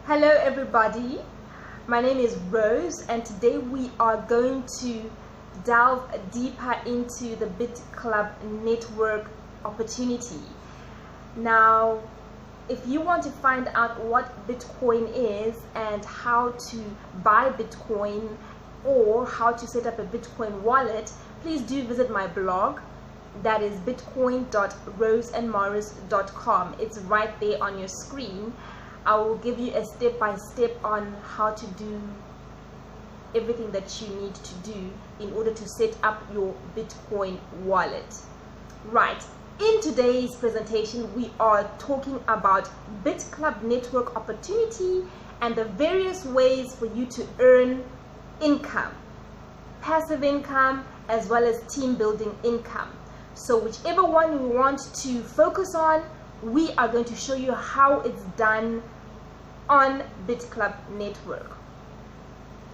Hello everybody, my name is Rose and today we are going to delve deeper into the Bitclub network opportunity. Now, if you want to find out what Bitcoin is and how to buy Bitcoin or how to set up a Bitcoin wallet, please do visit my blog. That is bitcoin.roseandmorris.com. It's right there on your screen. I will give you a step-by-step on how to do everything that you need to do in order to set up your Bitcoin wallet. Right, in today's presentation we are talking about Bitclub network opportunity and the various ways for you to earn income, passive income as well as team building income. So whichever one you want to focus on, we are going to show you how it's done on Bitclub network.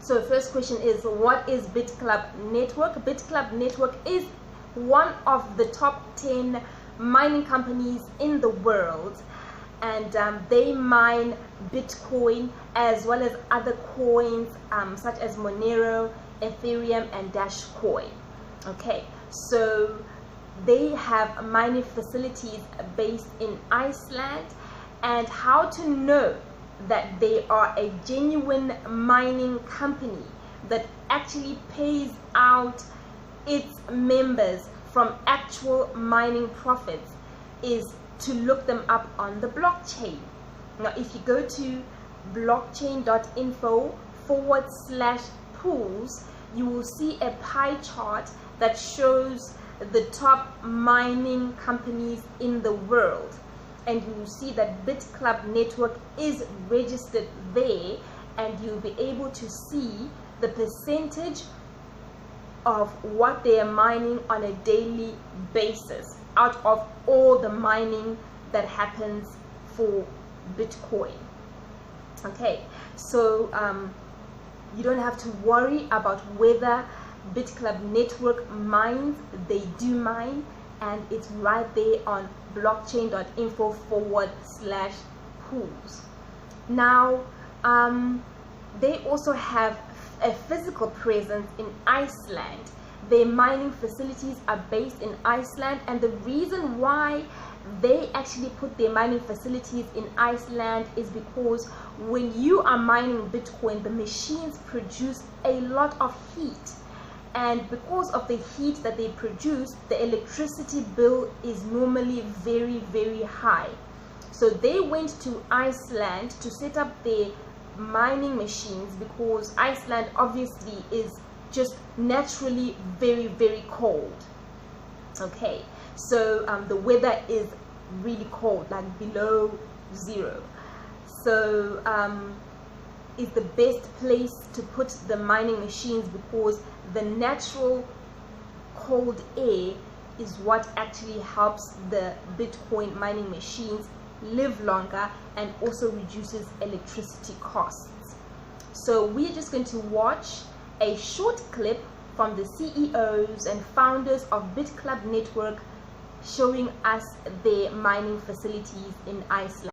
So first question is, what is Bitclub network? Bitclub network is one of the top 10 mining companies in the world, and they mine Bitcoin as well as other coins such as Monero, Ethereum and Dashcoin. Okay, so they have mining facilities based in Iceland. And how to know that they are a genuine mining company that actually pays out its members from actual mining profits is to look them up on the blockchain. Now if you go to blockchain.info/pools, you will see a pie chart that shows the top mining companies in the world, and you will see that Bitclub network is registered there, and you'll be able to see the percentage of what they are mining on a daily basis out of all the mining that happens for Bitcoin. Okay, so you don't have to worry about whether Bitclub network mines. They do mine, and it's right there on blockchain.info/pools. Now they also have a physical presence in Iceland. Their mining facilities are based in Iceland, and the reason why they actually put their mining facilities in Iceland is because when you are mining Bitcoin, the machines produce a lot of heat. And because of the heat that they produce, the electricity bill is normally very, very high. So they went to Iceland to set up their mining machines because Iceland obviously is just naturally very, very cold. Okay, so the weather is really cold, like below zero. So is the best place to put the mining machines because the natural cold air is what actually helps the Bitcoin mining machines live longer and also reduces electricity costs. So we're just going to watch a short clip from the CEOs and founders of Bitclub network showing us their mining facilities in Iceland.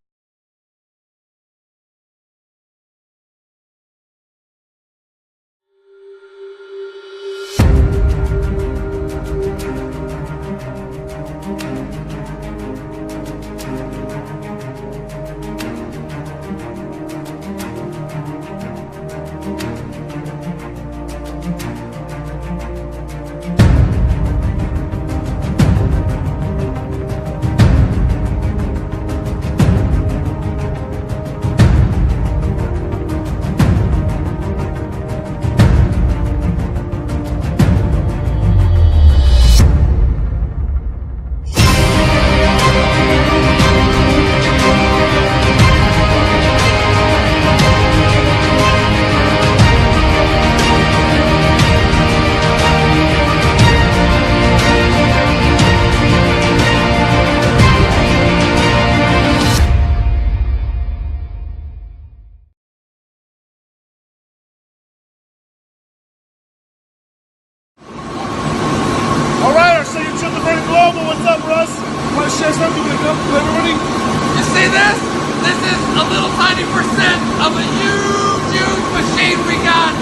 Want to share something with everybody? You see this? This is a little tiny percent of of a huge, huge machine we got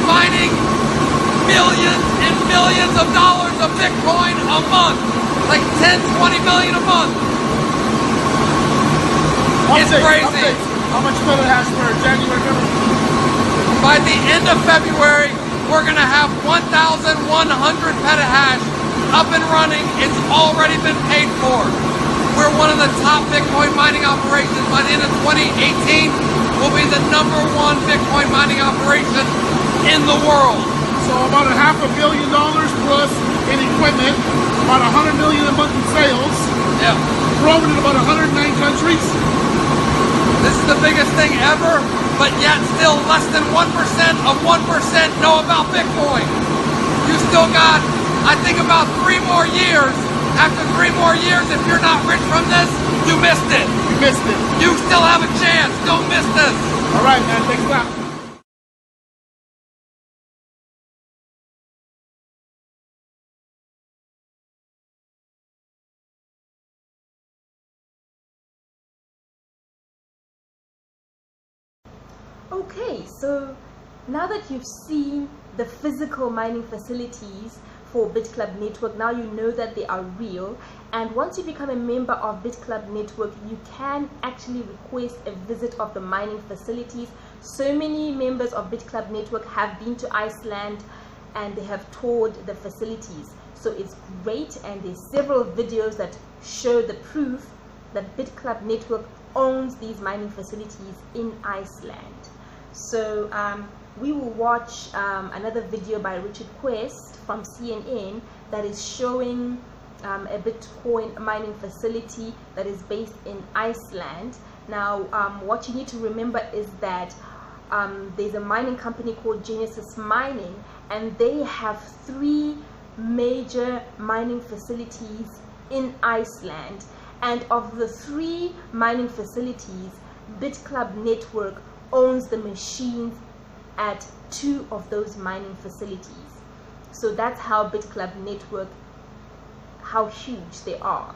mining millions and millions of dollars of Bitcoin a month. Like 10, 20 million a month. It's crazy. How much petahash per January, February? By the end of February, we're going to have 1,100 petahash up and running. It's already been paid for. We're one of the top Bitcoin mining operations. By the end of 2018, we'll be the #1 Bitcoin mining operation in the world. So about $500 million plus in equipment, about 100 million a month in sales. Yeah. Growing in about 109 countries. This is the biggest thing ever, but yet still less than 1% of 1% know about Bitcoin. You still got, I think, about 3 more years. After 3 more years, if you're not rich from this, you missed it. You missed it. You still have a chance. Don't miss this. All right, man. Thanks a lot. Okay, so now that you've seen the physical mining facilities for Bitclub Network, now you know that they are real. And once you become a member of Bitclub Network, you can actually request a visit of the mining facilities. So many members of Bitclub Network have been to Iceland and they have toured the facilities. So it's great, and there's several videos that show the proof that Bitclub Network owns these mining facilities in Iceland. So we will watch another video by Richard Quest from CNN that is showing a Bitcoin mining facility that is based in Iceland. Now what you need to remember is that there's a mining company called Genesis Mining, and they have 3 major mining facilities in Iceland. And of the 3 mining facilities, Bitclub Network owns the machines at 2 of those mining facilities. So that's how Bitclub Network, how huge they are.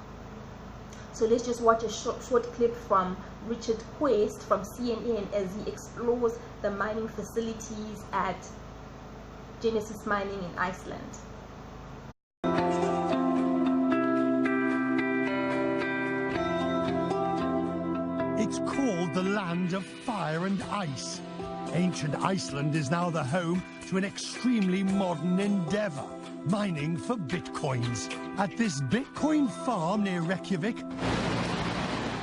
So let's just watch a short clip from Richard Quest from CNN as he explores the mining facilities at Genesis Mining in Iceland. It's called the land of fire and ice. Ancient Iceland is now the home to an extremely modern endeavor, mining for bitcoins. At this Bitcoin farm near Reykjavik,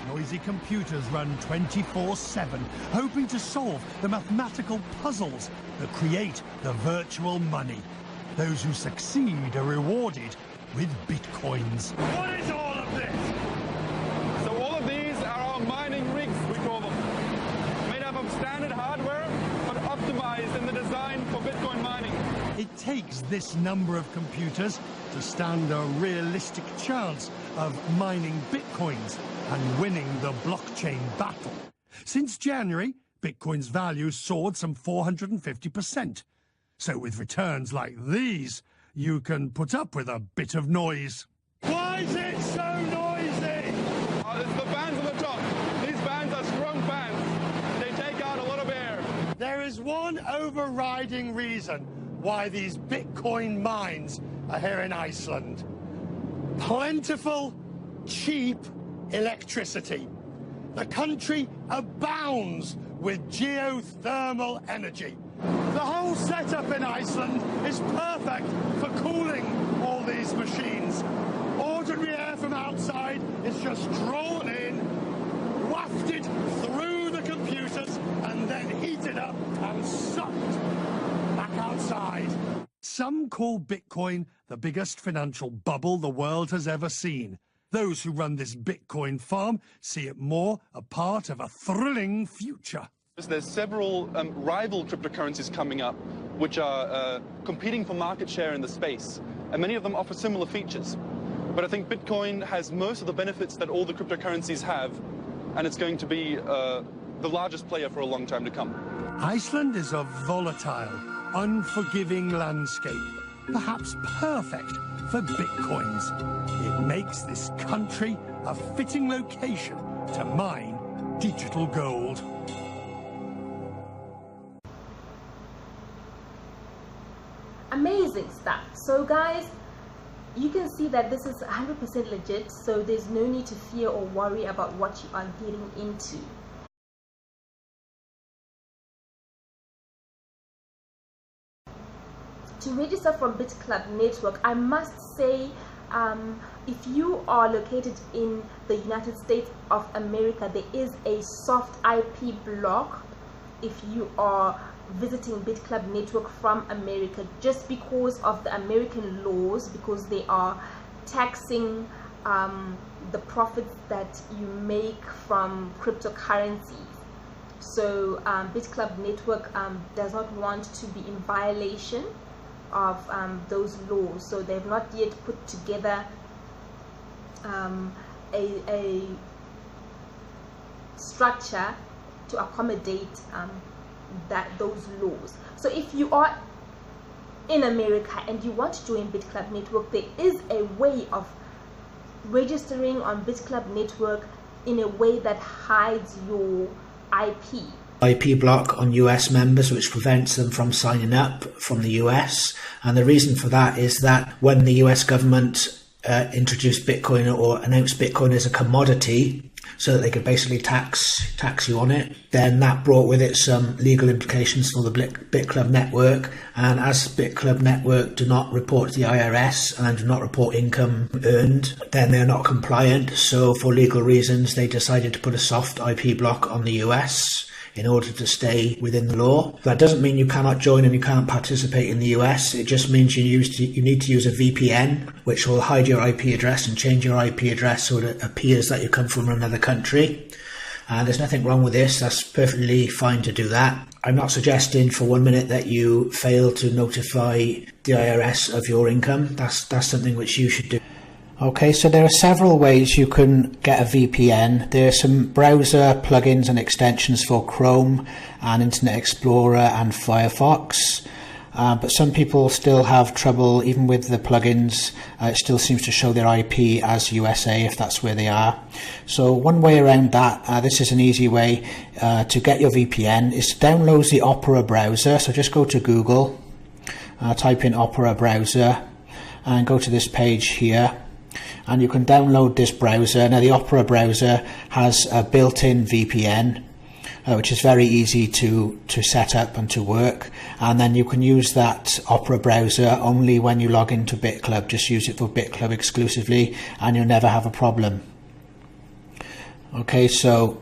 noisy computers run 24/7, hoping to solve the mathematical puzzles that create the virtual money. Those who succeed are rewarded with bitcoins. What is all of this? So all of these are our mining rigs, we call them. Made up of standard hardware, but optimized in the design for Bitcoin mining. It takes this number of computers to stand a realistic chance of mining bitcoins and winning the blockchain battle. Since January, Bitcoin's value soared some 450%. So with returns like these, you can put up with a bit of noise. Why is it so noisy? It's the fans on the top. These fans are strong fans. They take out a lot of air. There is one overriding reason why these Bitcoin mines are here in Iceland. Plentiful, cheap electricity. The country abounds with geothermal energy. The whole setup in Iceland is perfect for cooling all these machines. Ordinary air from outside is just drawn in, wafted through the computers, and then heated up and sucked back outside. Some call Bitcoin the biggest financial bubble the world has ever seen. Those who run this Bitcoin farm see it more a part of a thrilling future. There's several rival cryptocurrencies coming up, which are competing for market share in the space, and many of them offer similar features. But I think Bitcoin has most of the benefits that all the cryptocurrencies have, and it's going to be the largest player for a long time to come. Iceland is a volatile, unforgiving landscape, perhaps perfect for bitcoins. It makes this country a fitting location to mine digital gold. exposing stuff. So guys, you can see that this is 100% legit, so there's no need to fear or worry about what you are getting into. To register from Bitclub Network, I must say, if you are located in the United States of America, there is a soft IP block if you are visiting Bitclub Network from America, just because of the American laws, because they are taxing the profits that you make from cryptocurrencies. So Bitclub Network does not want to be in violation of those laws, so they've not yet put together a structure to accommodate those laws. So if you are in America and you want to join Bitclub Network, there is a way of registering on Bitclub Network in a way that hides your IP block on US members, which prevents them from signing up from the US. And the reason for that is that when the US government introduced Bitcoin or announced Bitcoin as a commodity so that they could basically tax you on it, then that brought with it some legal implications for the Bitclub network. And as Bitclub network do not report to the IRS and do not report income earned, then they're not compliant. So for legal reasons, they decided to put a soft IP block on the US in order to stay within the law. That doesn't mean you cannot join and you can't participate in the US. It just means you need to use a VPN, which will hide your IP address and change your IP address so it appears that you come from another country. And there's nothing wrong with this. That's perfectly fine to do that. I'm not suggesting for 1 minute that you fail to notify the IRS of your income. That's something which you should do. Okay, so there are several ways you can get a VPN. There are some browser plugins and extensions for Chrome and Internet Explorer and Firefox. But some people still have trouble, even with the plugins. It still seems to show their IP as USA if that's where they are. So one way around that, this is an easy way to get your VPN, is to download the Opera browser. So just go to Google, type in Opera browser and go to this page here. And you can download this browser. Now the Opera browser has a built-in VPN, which is very easy to set up and to work. And then you can use that Opera browser only when you log into Bitclub. Just use it for Bitclub exclusively and you'll never have a problem. Okay, so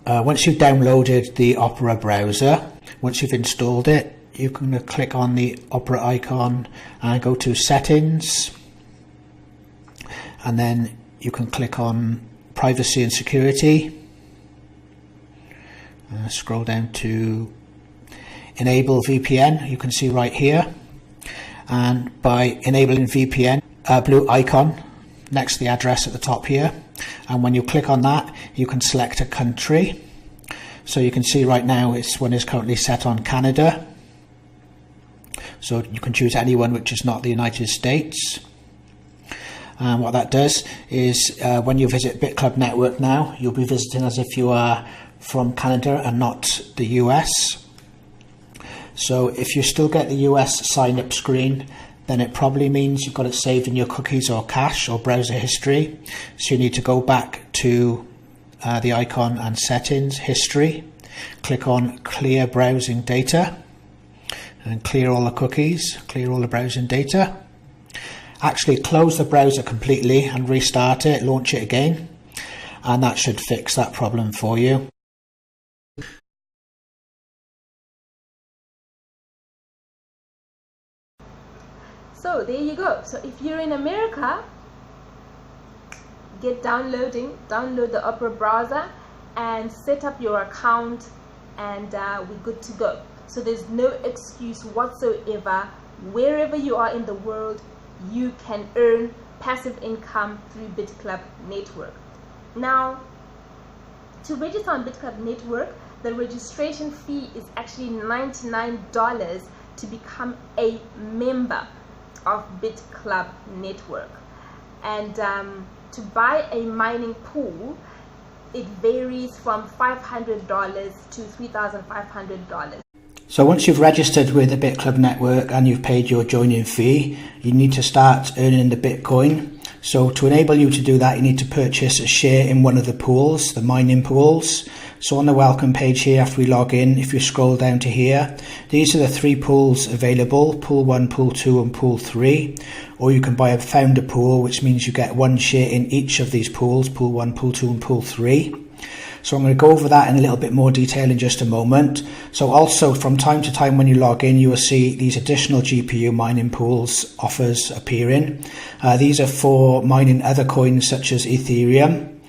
once you've downloaded the Opera browser, once you've installed it, you can click on the Opera icon and go to Settings. And then you can click on Privacy and Security. Scroll down to Enable VPN. You can see right here. And by enabling VPN, a blue icon next to the address at the top here. And when you click on that, you can select a country. So you can see right now this one is currently set on Canada. So you can choose anyone which is not the United States. And what that does is when you visit Bitclub Network now, you'll be visiting as if you are from Canada and not the US. So if you still get the US sign up screen, then it probably means you've got it saved in your cookies or cache or browser history. So you need to go back to the icon and Settings, History, click on Clear Browsing Data and clear all the cookies, clear all the browsing data. Actually close the browser completely and restart it, launch it again, and that should fix that problem for you. So there you go. So if you're in America, download the Opera browser and set up your account, and we're good to go. So there's no excuse whatsoever. Wherever you are in the world, you can earn passive income through Bitclub Network. Now, to register on Bitclub Network, the registration fee is actually $99 to become a member of Bitclub Network. And to buy a mining pool, it varies from $500 to $3,500. So once you've registered with the Bitclub network and you've paid your joining fee, you need to start earning the Bitcoin. So to enable you to do that, you need to purchase a share in one of the pools, the mining pools. So on the welcome page here, after we log in, if you scroll down to here, these are the 3 pools available: Pool 1, Pool 2 and Pool 3. Or you can buy a founder pool, which means you get 1 share in each of these pools, Pool 1, Pool 2 and Pool 3. So I'm going to go over that in a little bit more detail in just a moment. So also from time to time when you log in, you will see these additional GPU mining pools offers appearing. These are for mining other coins such as Ethereum,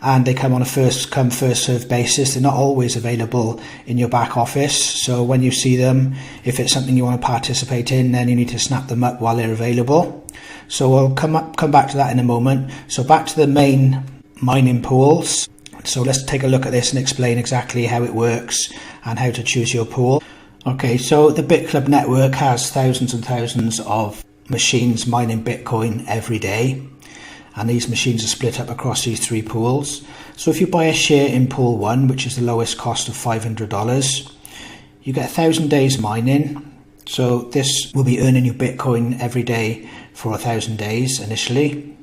and they come on a first come first served basis. They're not always available in your back office. So when you see them, if it's something you want to participate in, then you need to snap them up while they're available. So we'll come back to that in a moment. So back to the main mining pools. So let's take a look at this and explain exactly how it works and how to choose your pool. Okay, so the Bitclub network has thousands and thousands of machines mining Bitcoin every day. And these machines are split up across these 3 pools. So if you buy a share in Pool 1, which is the lowest cost of $500, you get 1,000 days mining. So this will be earning you Bitcoin every day for 1,000 days initially.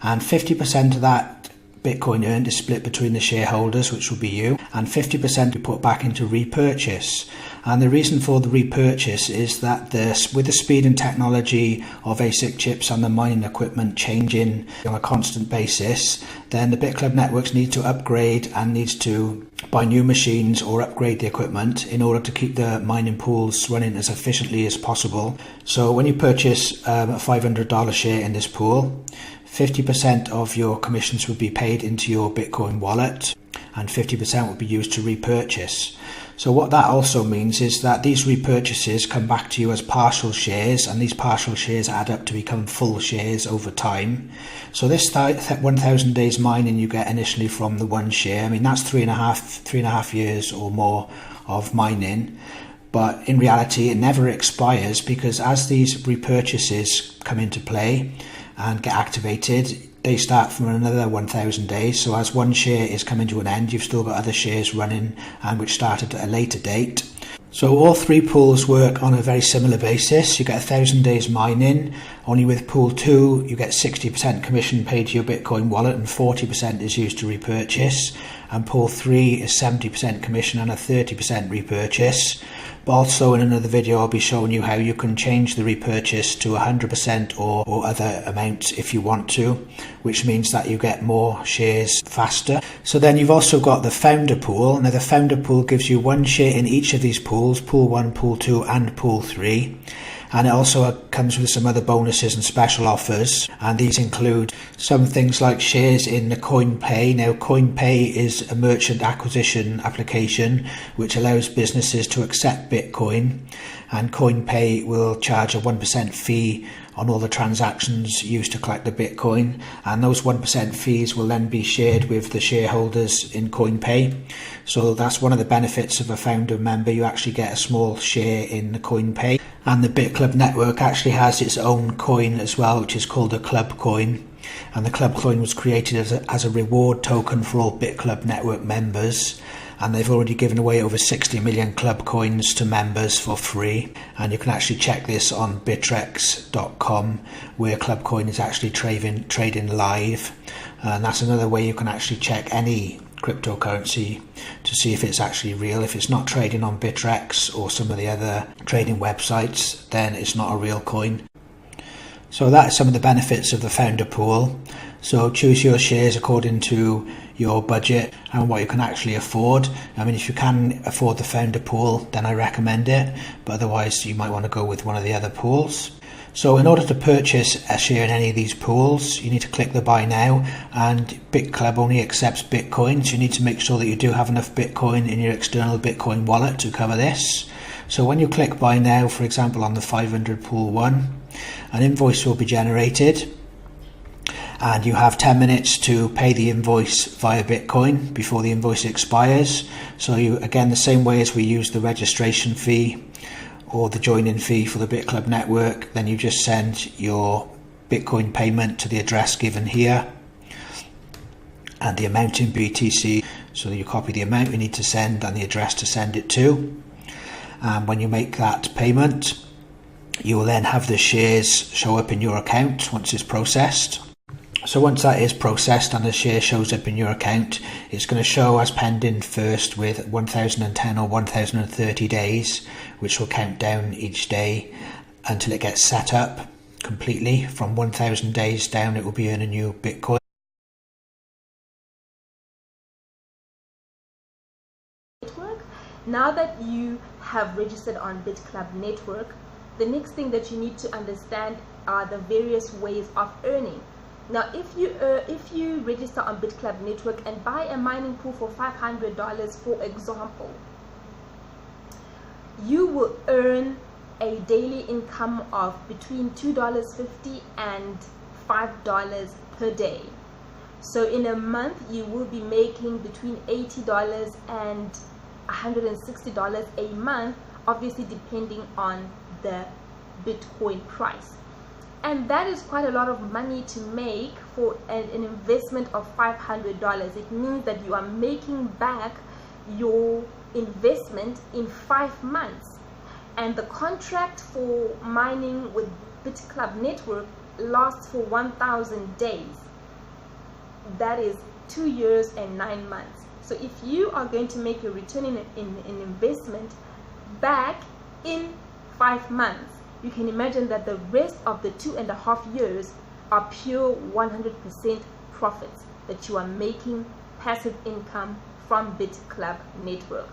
And 50% of that Bitcoin earned is split between the shareholders, which will be you, and 50% we put back into repurchase. And the reason for the repurchase is that with the speed and technology of ASIC chips and the mining equipment changing on a constant basis, then the Bitclub networks need to upgrade and needs to buy new machines or upgrade the equipment in order to keep the mining pools running as efficiently as possible. So when you purchase a $500 share in this pool, 50% of your commissions would be paid into your Bitcoin wallet and 50% would be used to repurchase. So what that also means is that these repurchases come back to you as partial shares, and these partial shares add up to become full shares over time. So this 1,000 days mining you get initially from the 1 share, I mean that's three and a half years or more of mining. But in reality it never expires, because as these repurchases come into play and get activated, they start from another 1,000 days. So as 1 share is coming to an end, you've still got other shares running and which started at a later date. So all 3 pools work on a very similar basis. You get 1,000 days mining. Only with Pool 2 you get 60% commission paid to your Bitcoin wallet and 40% is used to repurchase. And Pool 3 is 70% commission and a 30% repurchase. But also in another video I'll be showing you how you can change the repurchase to 100% or other amounts if you want to, which means that you get more shares faster. So then you've also got the founder pool. Now the founder pool gives you 1 share in each of these pools, Pool 1, Pool 2 and Pool 3. And it also comes with some other bonuses and special offers, and these include some things like shares in the CoinPay. Now CoinPay is a merchant acquisition application which allows businesses to accept Bitcoin, and CoinPay will charge a 1% fee on all the transactions used to collect the Bitcoin, and those 1% fees will then be shared with the shareholders in CoinPay. So that's one of the benefits of a founder member. You actually get a small share in the CoinPay. And the Bitclub network actually has its own coin as well, which is called a Club coin. And the Club coin was created as a reward token for all Bitclub network members. And they've already given away over 60 million Club coins to members for free. And you can actually check this on bitrex.com, where Club coin is actually trading live. And that's another way you can actually check any cryptocurrency to see if it's actually real. If it's not trading on Bitrex or some of the other trading websites, then it's not a real coin. So that's some of the benefits of the founder pool. So choose your shares according to your budget and what you can actually afford. I mean, if you can afford the founder pool, then I recommend it, but otherwise you might want to go with one of the other pools. So in order to purchase a share in any of these pools, you need to click the buy now, and Bitclub only accepts Bitcoin, so you need to make sure that you do have enough Bitcoin in your external Bitcoin wallet to cover this. So when you click buy now, for example on the 500 pool 1, an invoice will be generated, and you have 10 minutes to pay the invoice via Bitcoin before the invoice expires. So you, again, the same way as we use the registration fee or the join-in fee for the Bitclub network, then you just send your Bitcoin payment to the address given here and the amount in BTC. So you copy the amount you need to send and the address to send it to. And when you make that payment, you will then have the shares show up in your account once it's processed. So once that is processed and the share shows up in your account, it's going to show as pending first with 1010 or 1030 days, which will count down each day until it gets set up completely. From 1000 days down, it will be earning you Bitcoin. Now that you have registered on Bitclub network, the next thing that you need to understand are the various ways of earning. Now, if you register on Bitclub network and buy a mining pool for $500, for example, you will earn a daily income of between $2.50 and $5 per day. So in a month, you will be making between $80 and $160 a month, obviously depending on the Bitcoin price. And that is quite a lot of money to make for an investment of $500. It means that you are making back your investment in 5 months. And the contract for mining with Bitclub network lasts for 1,000 days. That is 2 years and 9 months. So if you are going to make your return in investment back in 5 months, you can imagine that the rest of the 2.5 years are pure 100% profits that you are making passive income from Bitclub network.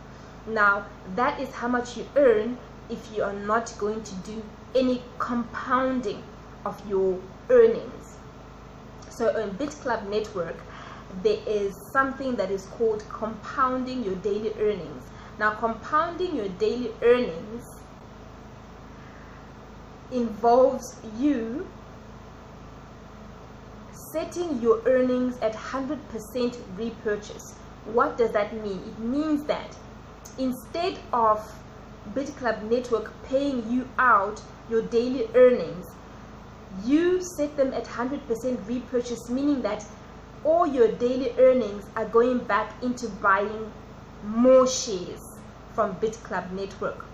Now, that is how much you earn if you are not going to do any compounding of your earnings. So on Bitclub network, there is something that is called compounding your daily earnings. Now, compounding your daily earnings involves you setting your earnings at 100% repurchase. What does that mean? It means that instead of Bitclub network paying you out your daily earnings, you set them at 100% repurchase, meaning that all your daily earnings are going back into buying more shares from Bitclub network.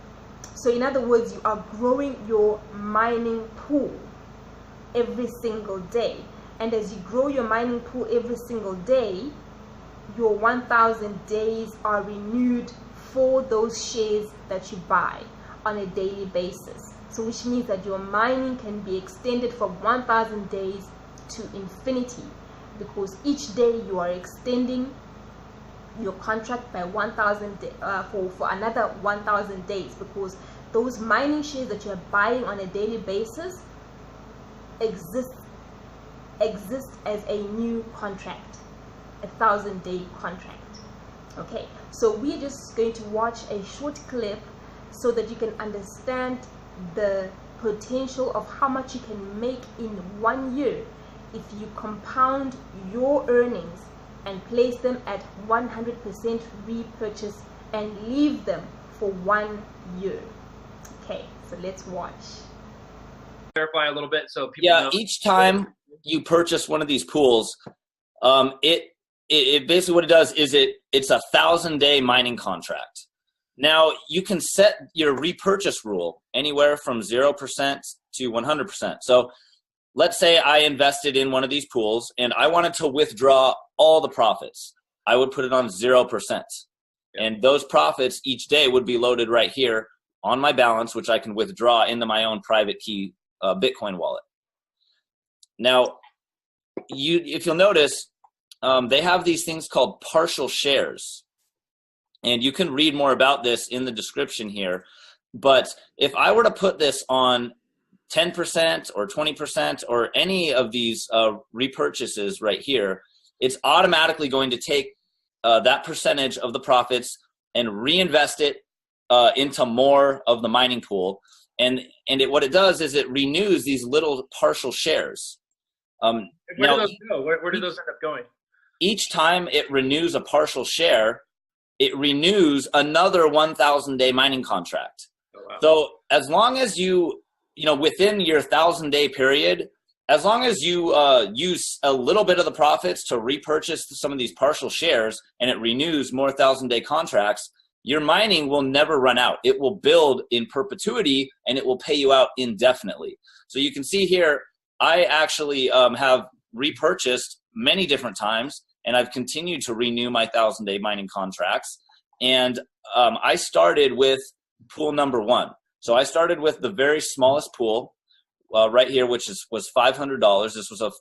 So in other words, you are growing your mining pool every single day. And as you grow your mining pool every single day, your 1,000 days are renewed for those shares that you buy on a daily basis. So which means that your mining can be extended from 1,000 days to infinity, because each day you are extending your contract by 1,000 for another 1,000 days, because those mining shares that you're buying on a daily basis exist as a new contract, 1,000-day contract. Okay, so we're just going to watch a short clip so that you can understand the potential of how much you can make in 1 year if you compound your earnings and place them at 100% repurchase and leave them for 1 year. Okay, so let's watch. Clarify a little bit so people know. Each time you purchase one of these pools, it basically what it does is it's a 1,000-day mining contract. Now you can set your repurchase rule anywhere from 0% to 100%. So let's say I invested in one of these pools and I wanted to withdraw all the profits. I would put it on 0%. And those profits each day would be loaded right here on my balance, which I can withdraw into my own private key Bitcoin wallet. Now, if you'll notice, they have these things called partial shares. And you can read more about this in the description here. But if I were to put this on 10% or 20% or any of these repurchases right here, it's automatically going to take that percentage of the profits and reinvest it into more of the mining pool. And what it does is it renews these little partial shares. Where do those go? Where do those end up going? Each time it renews a partial share, it renews another 1,000-day mining contract. Oh, wow. So as long as within your 1,000-day period, as long as you use a little bit of the profits to repurchase some of these partial shares and it renews more 1,000-day contracts, your mining will never run out. It will build in perpetuity, and it will pay you out indefinitely. So you can see here, I actually have repurchased many different times, and I've continued to renew my 1,000-day mining contracts. And I started with pool number 1. So I started with the very smallest pool right here, which was $500. This was a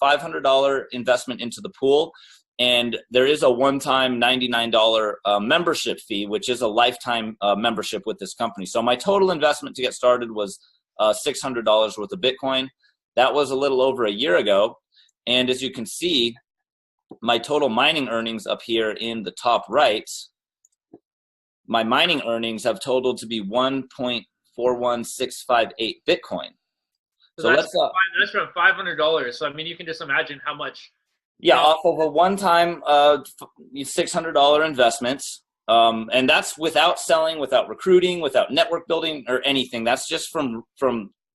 $500 investment into the pool. And there is a one-time $99 membership fee, which is a lifetime membership with this company. So my total investment to get started was $600 worth of Bitcoin. That was a little over a year ago. And as you can see, my total mining earnings up here in the top right, my mining earnings have totaled to be 1.41658 Bitcoin. So that's from $500. So I mean, you can just imagine how much. Yeah, off of a one-time $600 investment, and that's without selling, without recruiting, without network building or anything. That's just from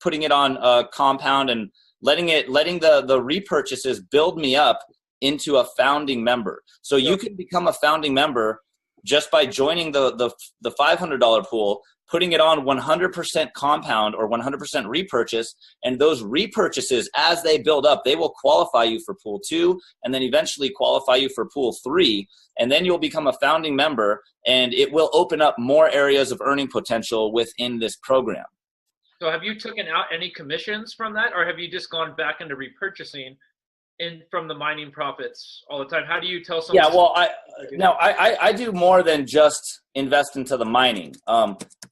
putting it on Compound and letting the repurchases build me up into a founding member. So you can become a founding member just by joining the $500 pool, putting it on 100% Compound or 100% repurchase, and those repurchases, as they build up, they will qualify you for pool 2 and then eventually qualify you for pool 3, and then you'll become a founding member, and it will open up more areas of earning potential within this program. So have you taken out any commissions from that, or have you just gone back into repurchasing from the mining profits all the time? How do you tell someone? Yeah, well, I do more than just invest into the mining.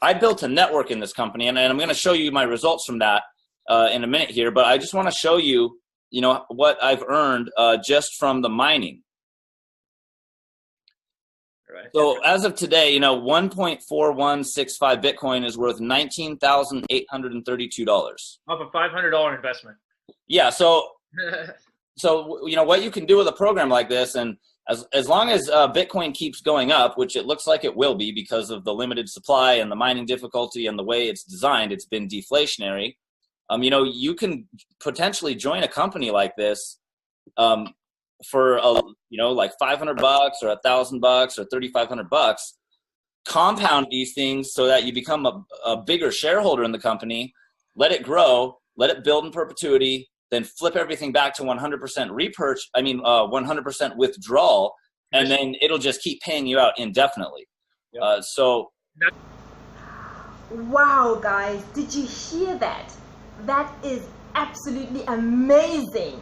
I built a network in this company, and I'm going to show you my results from that in a minute here. But I just want to show you, what I've earned just from the mining. Right. So as of today, 1.4165 Bitcoin is worth $19,832. Off a $500 investment. Yeah. So what you can do with a program like this, and as long as Bitcoin keeps going up, which it looks like it will be because of the limited supply and the mining difficulty and the way it's designed, it's been deflationary. You can potentially join a company like this for like $500 or $1,000 or $3,500. Compound these things so that you become a bigger shareholder in the company. Let it grow. Let it build in perpetuity. Then flip everything back to 100% 100% withdrawal, and then it'll just keep paying you out indefinitely. Yep. Wow, guys, did you hear that? That is absolutely amazing.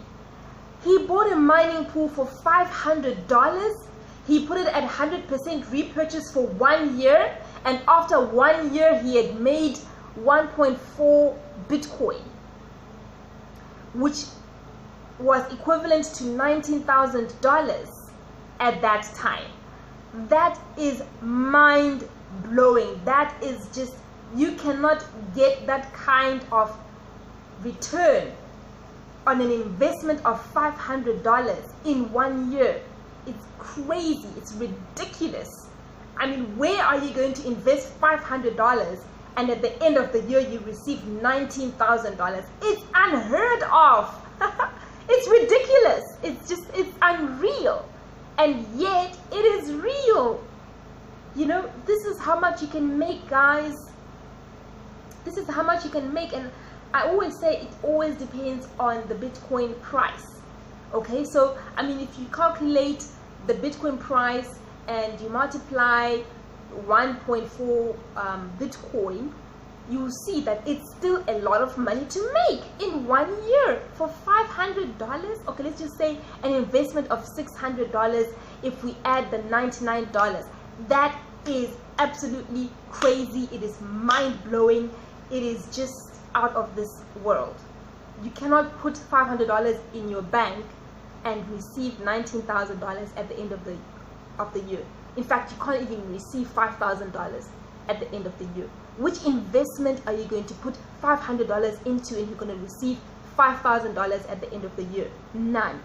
He bought a mining pool for $500. He put it at 100% repurchase for 1 year, and after 1 year, he had made 1.4 Bitcoin, which was equivalent to $19,000 at that time. That is mind-blowing. That is just, you cannot get that kind of return on an investment of $500 in 1 year. It's crazy. It's ridiculous. I mean, where are you going to invest $500 and at the end of the year you receive $19,000? It's unheard of. It's ridiculous. It's unreal. And yet it is real. This is how much you can make, guys. This is how much you can make. And I always say it always depends on the Bitcoin price. Okay, so I mean, if you calculate the Bitcoin price and you multiply 1.4 Bitcoin, you will see that it's still a lot of money to make in 1 year for $500. Okay, let's just say an investment of $600 if we add the $99. That is absolutely crazy. It is mind-blowing. It is just out of this world. You cannot put $500 in your bank and receive $19,000 at the end of the year. In fact, you can't even receive $5,000 at the end of the year. Which investment are you going to put $500 into and you're going to receive $5,000 at the end of the year? None.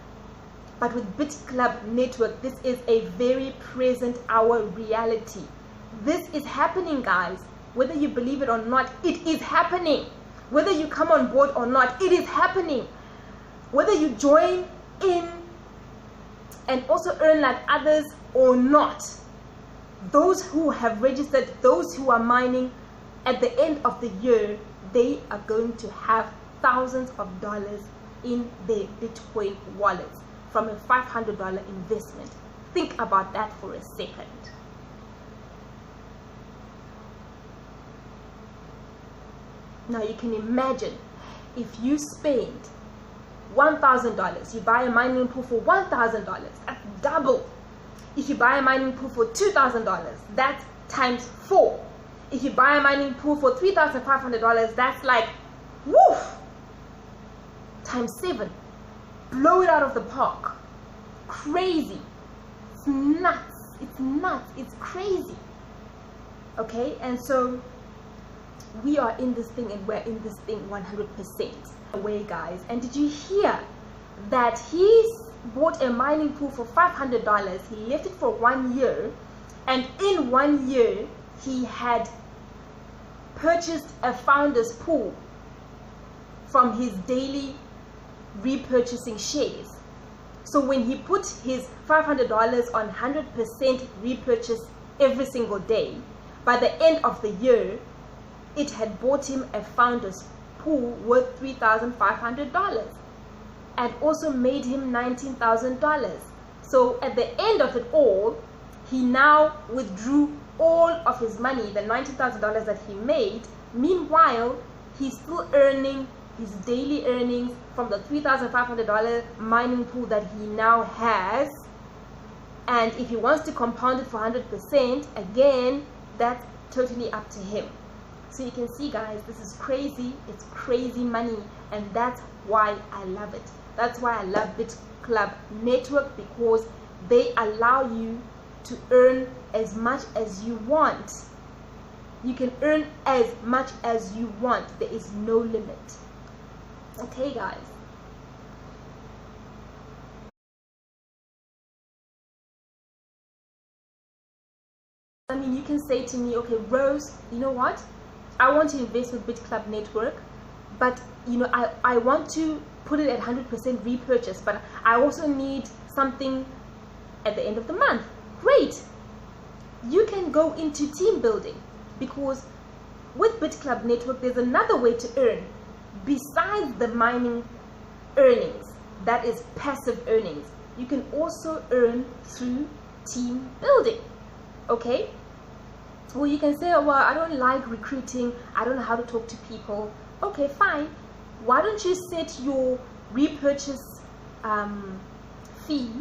But with Bitclub Network, this is a very present hour reality. This is happening, guys. Whether you believe it or not, it is happening. Whether you come on board or not, it is happening. Whether you join in and also earn like others or not, those who have registered, those who are mining, at the end of the year, they are going to have thousands of dollars in their Bitcoin wallets from a $500 investment. Think about that for a second. Now you can imagine if you spend $1,000, you buy a mining pool for $1,000, that's double. If you buy a mining pool for $2,000, that's times 4. If you buy a mining pool for $3,500, that's like, woof, times 7. Blow it out of the park. Crazy. It's nuts. It's nuts. It's crazy. Okay, and so we are in this thing, and we're in this thing 100% away, guys. And did you hear that he bought a mining pool for $500? He left it for 1 year, and in 1 year he had purchased a founder's pool from his daily repurchasing shares. So when he put his $500 on 100% repurchase every single day, by the end of the year it had bought him a founder's pool worth $3,500 and also made him $19,000. So at the end of it all, he now withdrew all of his money, the $19,000 that he made. Meanwhile, he's still earning his daily earnings from the $3,500 mining pool that he now has. And if he wants to compound it for 100%, again, that's totally up to him. So you can see, guys, this is crazy. It's crazy money, and that's why I love it. That's why I love Bitclub network, because they allow you to earn as much as you want. You can earn as much as you want. There is no limit. Okay, guys. I mean, you can say to me, okay, Rose, you know what? I want to invest with Bitclub network, but you know, I want to put it at 100% repurchase, but I also need something at the end of the month. Great. You can go into team building, because with Bitclub network, there's another way to earn besides the mining earnings. That is passive earnings. You can also earn through team building. Okay? Well, you can say, oh, well, I don't like recruiting, I don't know how to talk to people. Okay, fine. Why don't you set your repurchase fee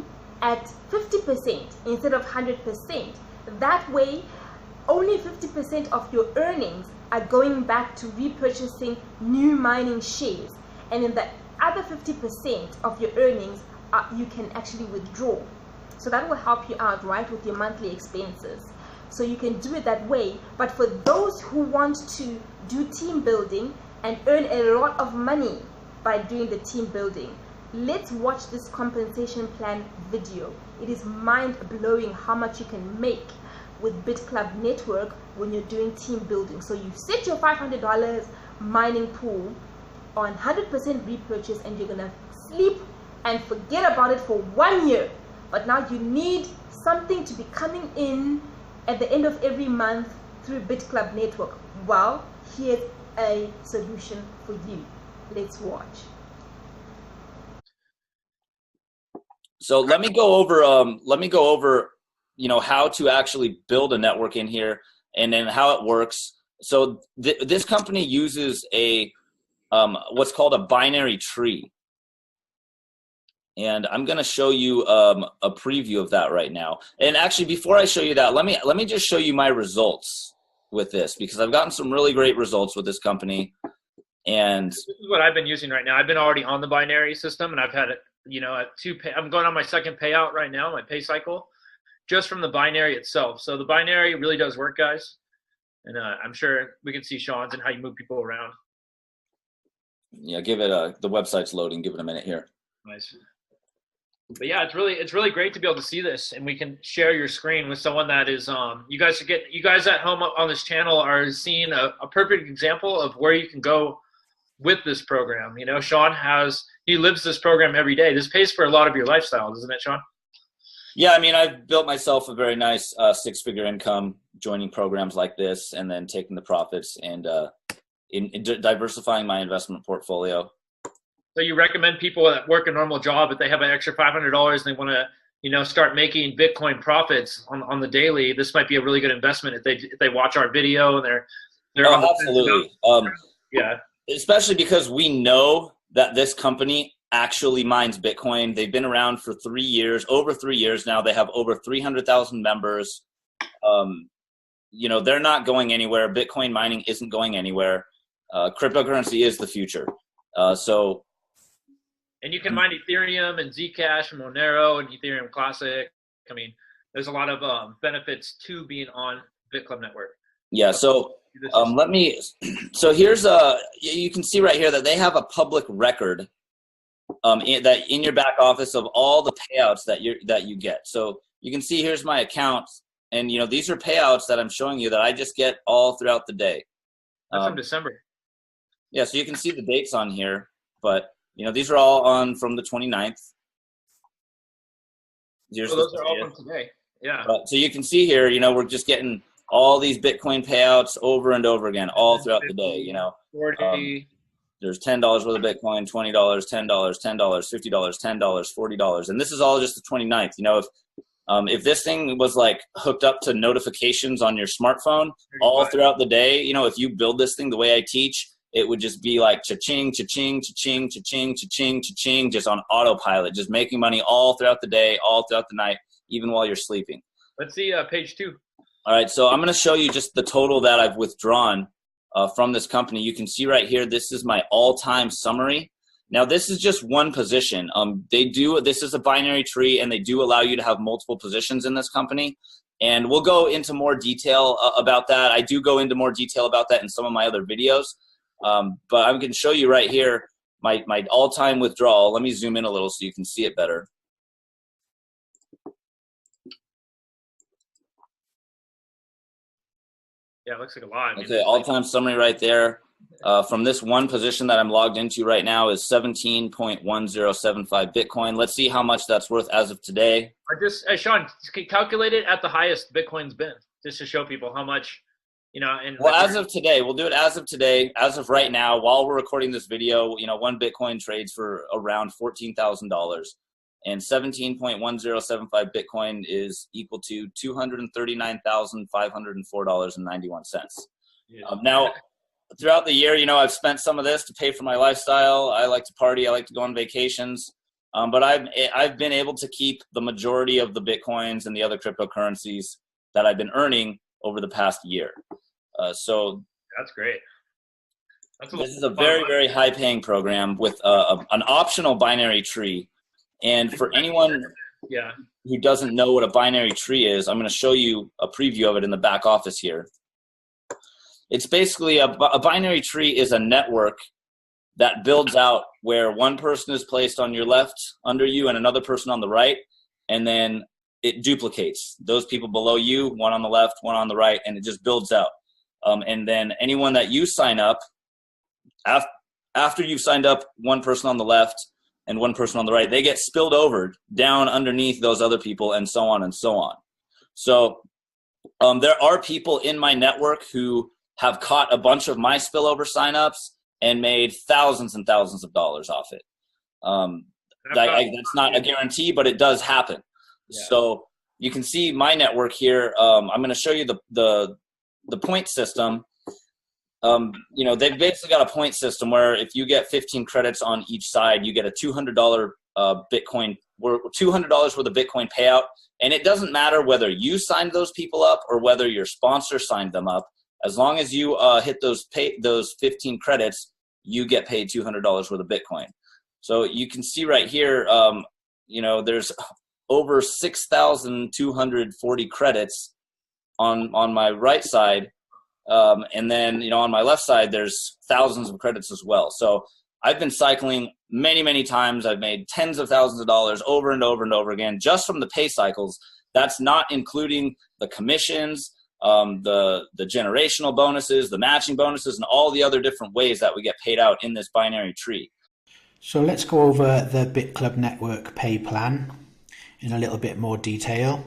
at 50% instead of 100%? That way, only 50% of your earnings are going back to repurchasing new mining shares, and in the other 50% of your earnings you can actually withdraw. So that will help you out, right, with your monthly expenses. So you can do it that way. But for those who want to do team building and earn a lot of money by doing the team building, let's watch this compensation plan video. It is mind-blowing how much you can make with Bitclub network when you're doing team building. So you set your $500 mining pool on 100% repurchase, and you're gonna sleep and forget about it for 1 year. But now you need something to be coming in at the end of every month through Bitclub network. Well, here's a solution for you. Let's watch. So let me go over you know, how to actually build a network in here, and then how it works. So this company uses a what's called a binary tree, and I'm going to show you a preview of that right now. And actually, before I show you that, let me just show you my results with this, because I've gotten some really great results with this company. And this is what I've been using right now. I've been already on the binary system, and I've had it, you know, I'm going on my second payout right now, my pay cycle, just from the binary itself. So the binary really does work, guys. And I'm sure we can see Sean's and how you move people around. Yeah, give it the website's loading. Give it a minute here. Nice. But yeah, it's really great to be able to see this, and we can share your screen with someone that is you guys at home on this channel are seeing a perfect example of where you can go with this program. You know, Sean he lives this program every day. This pays for a lot of your lifestyle, doesn't it, Sean? Yeah, I mean, I've built myself a very nice six-figure income joining programs like this, and then taking the profits and diversifying my investment portfolio. So you recommend people that work a normal job, if they have an extra $500 and they want to, start making Bitcoin profits on the daily, this might be a really good investment if they watch our video and they're on the absolutely. Yeah. Especially because we know that this company actually mines Bitcoin. They've been around for 3 years, over 3 years now. They have over 300,000 members. They're not going anywhere. Bitcoin mining isn't going anywhere. Cryptocurrency is the future. And you can mine Ethereum and Zcash and Monero and Ethereum Classic. I mean, there's a lot of benefits to being on Bitclub network. Yeah. So here's you can see right here that they have a public record that in your back office of all the payouts that you get. So you can see here's my account, and these are payouts that I'm showing you that I just get all throughout the day. That's from December. Yeah, so you can see the dates on here, but these are all from the 29th. Those are all from today. Yeah. So you can see here, we're just getting all these Bitcoin payouts over and over again, all throughout the day. 40. There's $10 worth of Bitcoin, $20, $10, $10, $50, $10, $40, and this is all just the 29th. If this thing was like hooked up to notifications on your smartphone all throughout the day, if you build this thing the way I teach, it would just be like cha-ching, cha-ching, cha-ching, cha-ching, cha-ching, cha-ching, just on autopilot, just making money all throughout the day, all throughout the night, even while you're sleeping. Let's see page 2. All right, so I'm going to show you just the total that I've withdrawn from this company. You can see right here, this is my all-time summary. Now, this is just one position. This is a binary tree, and they do allow you to have multiple positions in this company. And we'll go into more detail about that. I do go into more detail about that in some of my other videos. But I'm going to show you right here my all-time withdrawal. Let me zoom in a little so you can see it better. Yeah, it looks like a lot. Okay, all-time summary right there. From this one position that I'm logged into right now is 17.1075 Bitcoin. Let's see how much that's worth as of today. Sean, calculate it at the highest Bitcoin's been, just to show people how much. As of today, we'll do it as of today. As of right now, while we're recording this video, one Bitcoin trades for around $14,000, and 17.1075 Bitcoin is equal to $239,504.91. Yeah. Now, throughout the year, I've spent some of this to pay for my lifestyle. I like to party. I like to go on vacations. But I've been able to keep the majority of the Bitcoins and the other cryptocurrencies that I've been earning over the past year. So that's great. This is a very, very high-paying program with an optional binary tree. And for anyone who doesn't know what a binary tree is, I'm going to show you a preview of it in the back office here. It's basically a binary tree is a network that builds out where one person is placed on your left under you and another person on the right, and then it duplicates those people below you, one on the left, one on the right, and it just builds out. And then anyone that you sign up, after you've signed up one person on the left and one person on the right, they get spilled over down underneath those other people, and so on and so on. So there are people in my network who have caught a bunch of my spillover signups and made thousands and thousands of dollars off it. That's not a guarantee, but it does happen. Yeah. So you can see my network here. I'm going to show you the point system. They've basically got a point system where if you get 15 credits on each side, you get a $200 Bitcoin, $200 worth of Bitcoin payout. And it doesn't matter whether you signed those people up or whether your sponsor signed them up. As long as you hit those 15 credits, you get paid $200 worth of Bitcoin. So you can see right here, there's over 6,240 credits on my right side. And then, on my left side, there's thousands of credits as well. So I've been cycling many, many times. I've made tens of thousands of dollars over and over and over again, just from the pay cycles. That's not including the commissions, the generational bonuses, the matching bonuses, and all the other different ways that we get paid out in this binary tree. So let's go over the Bitclub network pay plan. in a little bit more detail.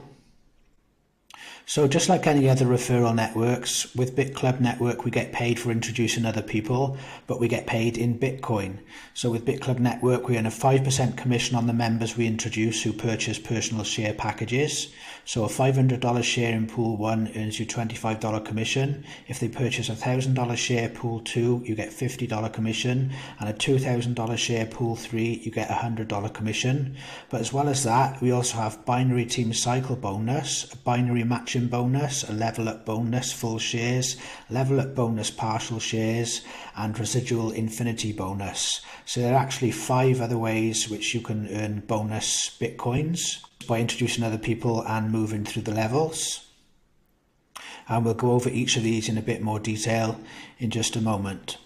So just like any other referral networks, with Bitclub Network we get paid for introducing other people, but we get paid in Bitcoin. So with Bitclub Network we earn a 5% commission on the members we introduce who purchase personal share packages. So a $500 share in Pool 1 earns you $25 commission. If they purchase a $1,000 share Pool 2, you get $50 commission, and a $2,000 share Pool 3, you get $100 commission. But as well as that, we also have binary team cycle bonus, a binary matching bonus, a level up bonus full shares, level up bonus partial shares, and residual infinity bonus. So there are actually 5 other ways which you can earn bonus Bitcoins by introducing other people and moving through the levels. And we'll go over each of these in a bit more detail in just a moment.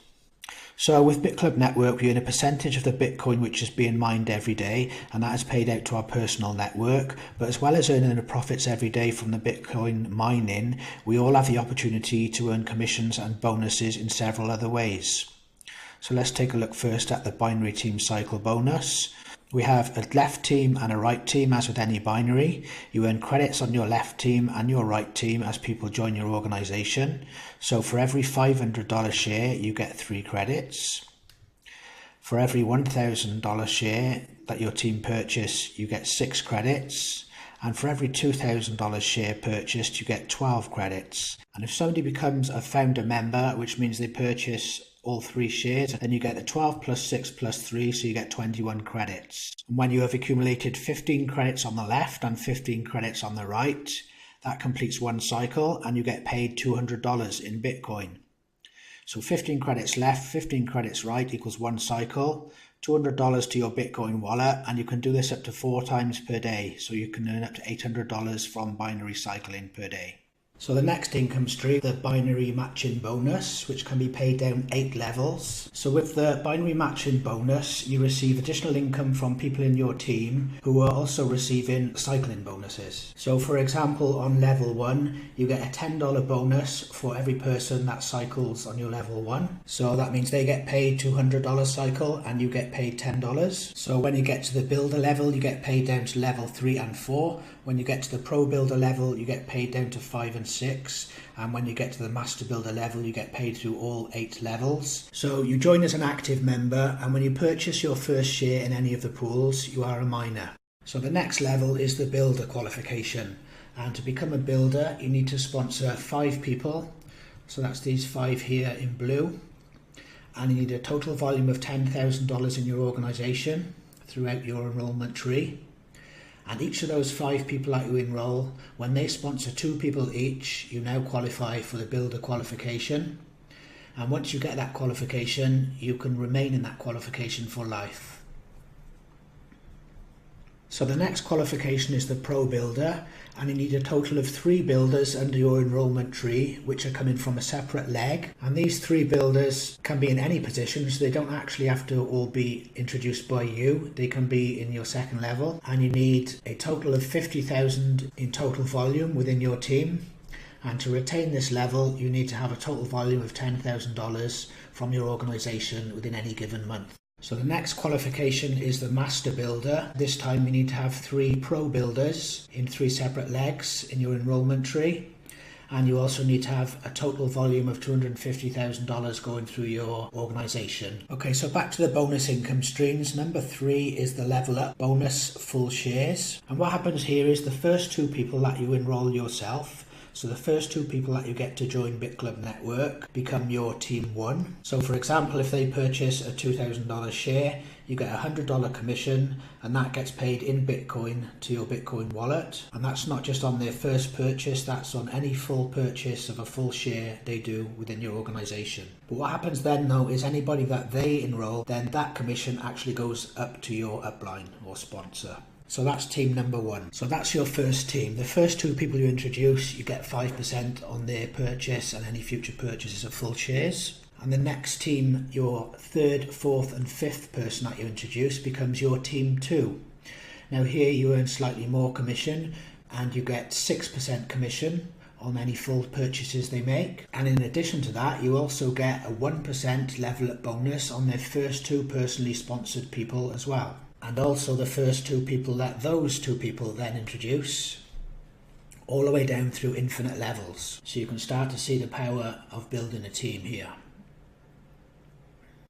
So with Bitclub Network, we earn a percentage of the Bitcoin which is being mined every day, and that is paid out to our personal network. But as well as earning the profits every day from the Bitcoin mining, we all have the opportunity to earn commissions and bonuses in several other ways. So let's take a look first at the binary team cycle bonus. We have a left team and a right team, as with any binary. You earn credits on your left team and your right team as people join your organization. So for every $500 share, you get 3 credits. For every $1,000 share that your team purchase, you get 6 credits. And for every $2,000 share purchased, you get 12 credits. And if somebody becomes a founder member, which means they purchase all 3 shares, then you get the 12 plus 6 plus 3, so you get 21 credits. And when you have accumulated 15 credits on the left and 15 credits on the right, that completes 1 cycle and you get paid $200 in Bitcoin. So 15 credits left, 15 credits right equals 1 cycle, $200 to your Bitcoin wallet, and you can do this up to 4 times per day, so you can earn up to $800 from binary cycling per day. So the next income stream, the binary matching bonus, which can be paid down 8 levels. So with the binary matching bonus, you receive additional income from people in your team who are also receiving cycling bonuses. So for example, on level 1, you get a $10 bonus for every person that cycles on your level 1. So that means they get paid $200 cycle and you get paid $10. So when you get to the builder level, you get paid down to level 3 and 4. When you get to the pro builder level, you get paid down to 5 and 6, and when you get to the master builder level, you get paid through all 8 levels. So you join as an active member, and when you purchase your first share in any of the pools, you are a miner. So the next level is the builder qualification, and to become a builder you need to sponsor 5 people. So that's these 5 here in blue, and you need a total volume of $10,000 in your organization throughout your enrollment tree. And each of those 5 people that you enroll, when they sponsor 2 people each, you now qualify for the builder qualification. And once you get that qualification, you can remain in that qualification for life. So the next qualification is the pro builder, and you need a total of 3 builders under your enrollment tree, which are coming from a separate leg. And these 3 builders can be in any position, so they don't actually have to all be introduced by you. They can be in your second level, and you need a total of 50,000 in total volume within your team. And to retain this level, you need to have a total volume of $10,000 from your organization within any given month. So the next qualification is the master builder. This time you need to have 3 pro builders in 3 separate legs in your enrollment tree. And you also need to have a total volume of $250,000 going through your organization. Okay, so back to the bonus income streams. Number 3 is the level up bonus full shares. And what happens here is the first 2 people that you enroll yourself, so the first 2 people that you get to join Bitclub Network become your team 1. So for example, if they purchase a $2,000 share, you get a $100 commission, and that gets paid in Bitcoin to your Bitcoin wallet. And that's not just on their first purchase, that's on any full purchase of a full share they do within your organization. But what happens then though is anybody that they enroll, then that commission actually goes up to your upline or sponsor. So that's team number 1. So that's your first team. The first 2 people you introduce, you get 5% on their purchase and any future purchases of full shares. And the next team, your 3rd, 4th and 5th person that you introduce becomes your team 2. Now here you earn slightly more commission, and you get 6% commission on any full purchases they make. And in addition to that, you also get a 1% level up bonus on their first 2 personally sponsored people as well. and also the first two people that those two people then introduce, all the way down through infinite levels. So you can start to see the power of building a team here.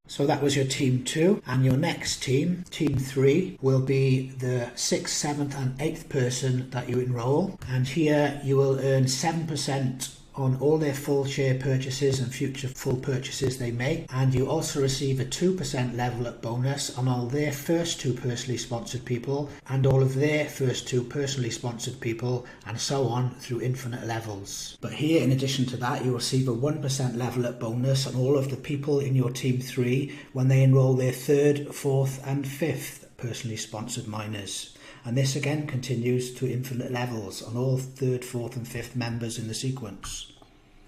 So that was your team 2, and your next team, team 3, will be the 6th, 7th and 8th person that you enroll, and here you will earn 7% on all their full share purchases and future full purchases they make, and you also receive a 2% level up bonus on all their first 2 personally sponsored people and all of their first 2 personally sponsored people, and so on through infinite levels. But here, in addition to that, you receive a 1% level up bonus on all of the people in your team 3 when they enroll their 3rd, 4th and 5th personally sponsored miners. And this again continues to infinite levels on all 3rd, 4th and 5th members in the sequence.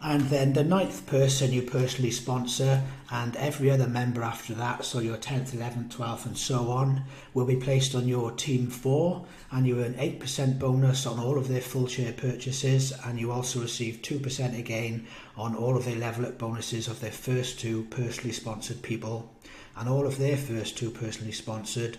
And then the 9th person you personally sponsor, and every other member after that, so your 10th, 11th, 12th and so on, will be placed on your team 4, and you earn 8% bonus on all of their full share purchases, and you also receive 2% again on all of their level up bonuses of their first 2 personally sponsored people, and all of their first 2 personally sponsored,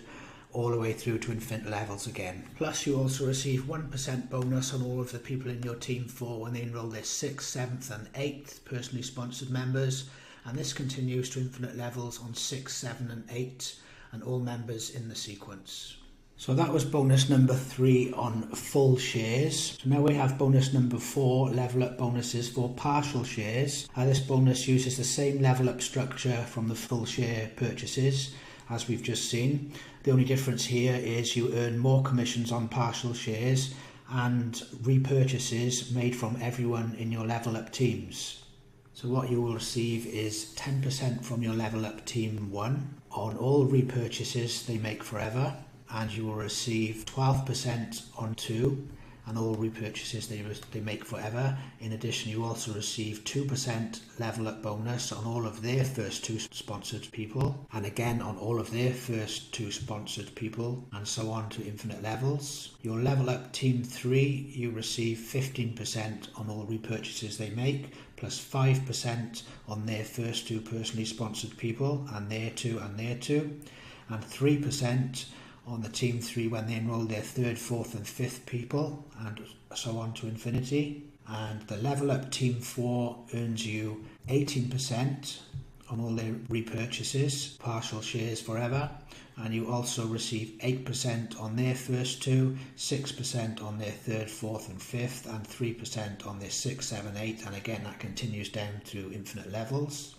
all the way through to infinite levels again. Plus you also receive 1% bonus on all of the people in your team 4 when they enroll their 6th, 7th and 8th personally sponsored members, and this continues to infinite levels on 6, 7 and 8 and all members in the sequence. So that was bonus number 3 on full shares. So now we have bonus number 4, level up bonuses for partial shares. This bonus uses the same level up structure from the full share purchases as we've just seen. The only difference here is you earn more commissions on partial shares and repurchases made from everyone in your level up teams. So what you will receive is 10% from your level up team 1 on all repurchases they make forever, and you will receive 12% on 2 and all repurchases they make forever. In addition, you also receive 2% level up bonus on all of their first 2 sponsored people, and again on all of their first 2 sponsored people, and so on to infinite levels. Your level up team 3, you receive 15% on all repurchases they make, plus 5% on their first 2 personally sponsored people, and their 2 and their 2, and 3% on the team 3 when they enroll their 3rd, 4th and 5th people, and so on to infinity. And the level up team 4 earns you 18% on all their repurchases, partial shares forever, and you also receive 8% on their first 2, 6% on their 3rd, 4th and 5th, and 3% on their 6, 7, 8, and again that continues down through infinite levels.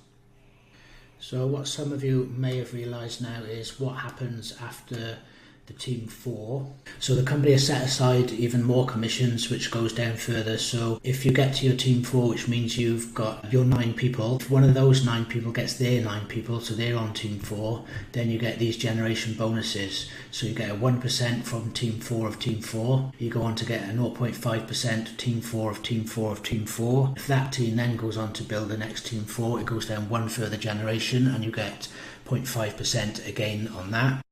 So what some of you may have realised now is what happens after the team 4. So the company has set aside even more commissions, which goes down further. So if you get to your team 4, which means you've got your 9 people, if one of those 9 people gets their 9 people, so they're on team 4, then you get these generation bonuses. So you get a 1% from team 4 of team 4, you go on to get a 0.5% team 4 of team 4 of team 4. If that team then goes on to build the next team 4, it goes down 1 further generation and you get 0.5% again on that.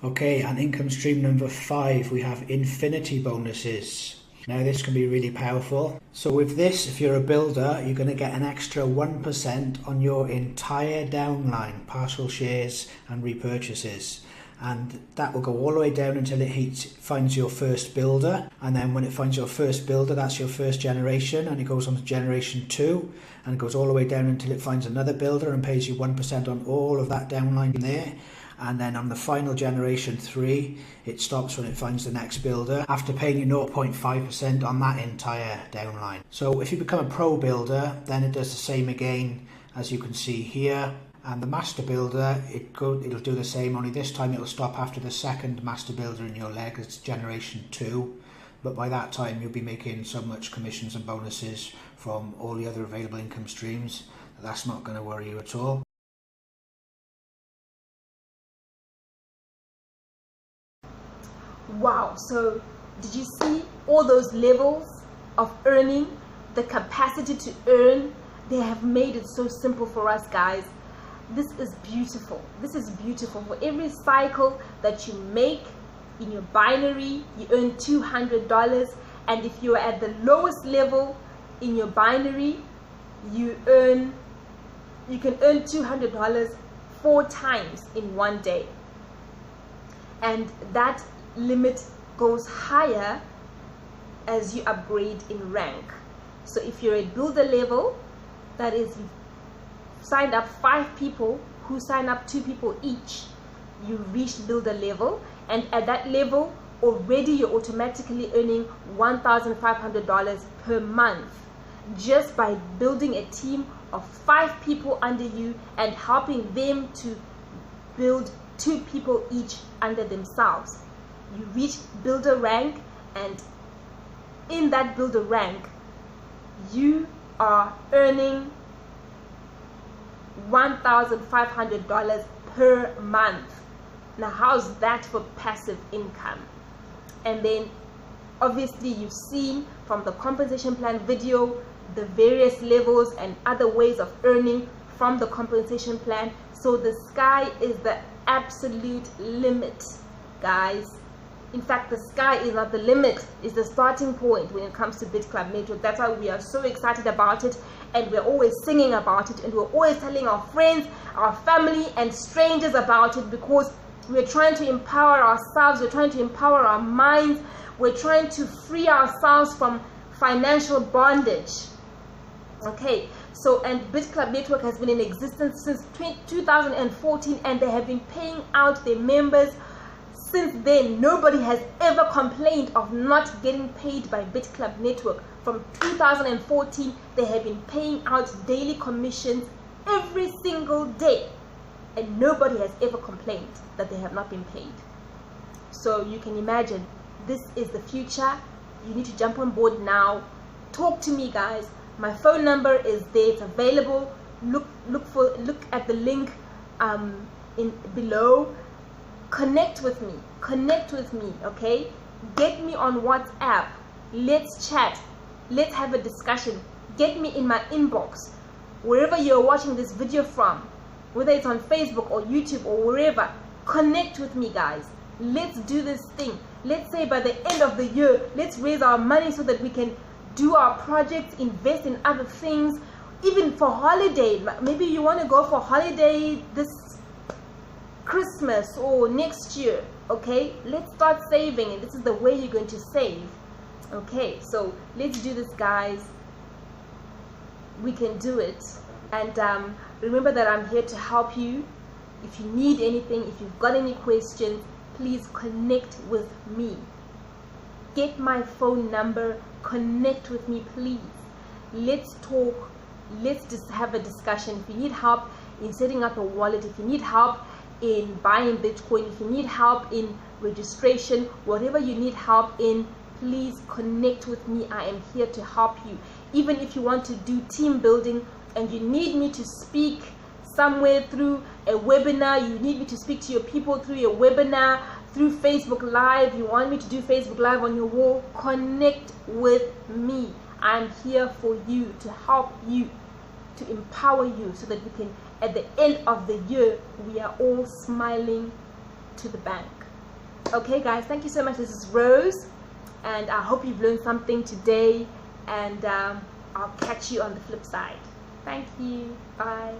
Okay, and income stream number 5, we have infinity bonuses. Now this can be really powerful. So with this, if you're a builder, you're going to get an extra 1% on your entire downline, partial shares and repurchases. And that will go all the way down until it finds your first builder. And then when it finds your first builder, that's your first generation, and it goes on to generation 2, and it goes all the way down until it finds another builder and pays you 1% on all of that downline there. And then on the final generation 3, it stops when it finds the next builder after paying you 0.5% on that entire downline. So if you become a pro builder, then it does the same again, as you can see here. And the master builder, it'll do the same, only this time it'll stop after the second master builder in your leg. It's generation 2. But by that time you'll be making so much commissions and bonuses from all the other available income streams that that's not going to worry you at all. Wow, so did you see all those levels of earning, the capacity to earn? They have made it so simple for us, guys. This is beautiful. This is beautiful. For every cycle that you make in your binary, you earn $200, and if you are at the lowest level in your binary, you earn you can earn $200 4 times in one day, and that limit goes higher as you upgrade in rank. So if you're at builder level, that is, you've signed up 5 people who sign up 2 people each, you reached builder level, and at that level already you're automatically earning $1,500 per month just by building a team of 5 people under you and helping them to build 2 people each under themselves. You reach builder rank, and in that builder rank you are earning $1,500 per month. Now how's that for passive income? And then obviously you've seen from the compensation plan video the various levels and other ways of earning from the compensation plan. So the sky is the absolute limit, guys. In fact, the sky is not the limit, it's the starting point when it comes to Bitclub Network. That's why we are so excited about it, and we're always singing about it, and we're always telling our friends, our family and strangers about it, because we're trying to empower ourselves, we're trying to empower our minds, we're trying to free ourselves from financial bondage. Okay, so, and Bitclub Network has been in existence since 2014, and they have been paying out their members since then. Nobody has ever complained of not getting paid by Bitclub Network. From 2014, they have been paying out daily commissions every single day, and nobody has ever complained that they have not been paid. So you can imagine, this is the future. You need to jump on board now. Talk to me, guys. My phone number is there, it's available. Look at the link in below. Connect with me, okay? Get me on WhatsApp, let's chat, let's have a discussion. Get me in my inbox, wherever you're watching this video from, whether it's on Facebook or YouTube or wherever. Connect with me, guys. Let's do this thing. Let's say by the end of the year, let's raise our money so that we can do our projects, invest in other things, even for holiday. Maybe you want to go for holiday this Christmas or next year. Okay, let's start saving, and this is the way you're going to save. Okay, so let's do this, guys. We can do it. And remember that I'm here to help you. If you need anything, if you've got any questions, please connect with me. Get my phone number, connect with me, please. Let's talk, let's just have a discussion. If you need help in setting up a wallet, if you need help in buying Bitcoin, if you need help in registration, whatever you need help in, please connect with me. I am here to help you. Even if you want to do team building and you need me to speak somewhere through a webinar, you need me to speak to your people through your webinar, through Facebook Live, you want me to do Facebook Live on your wall, connect with me. I'm here for you, to help you, to empower you, so that we can, at the end of the year, we are all smiling to the bank. Okay, guys, thank you so much. This is Rose, and I hope you've learned something today, and I'll catch you on the flip side. Thank you. Bye.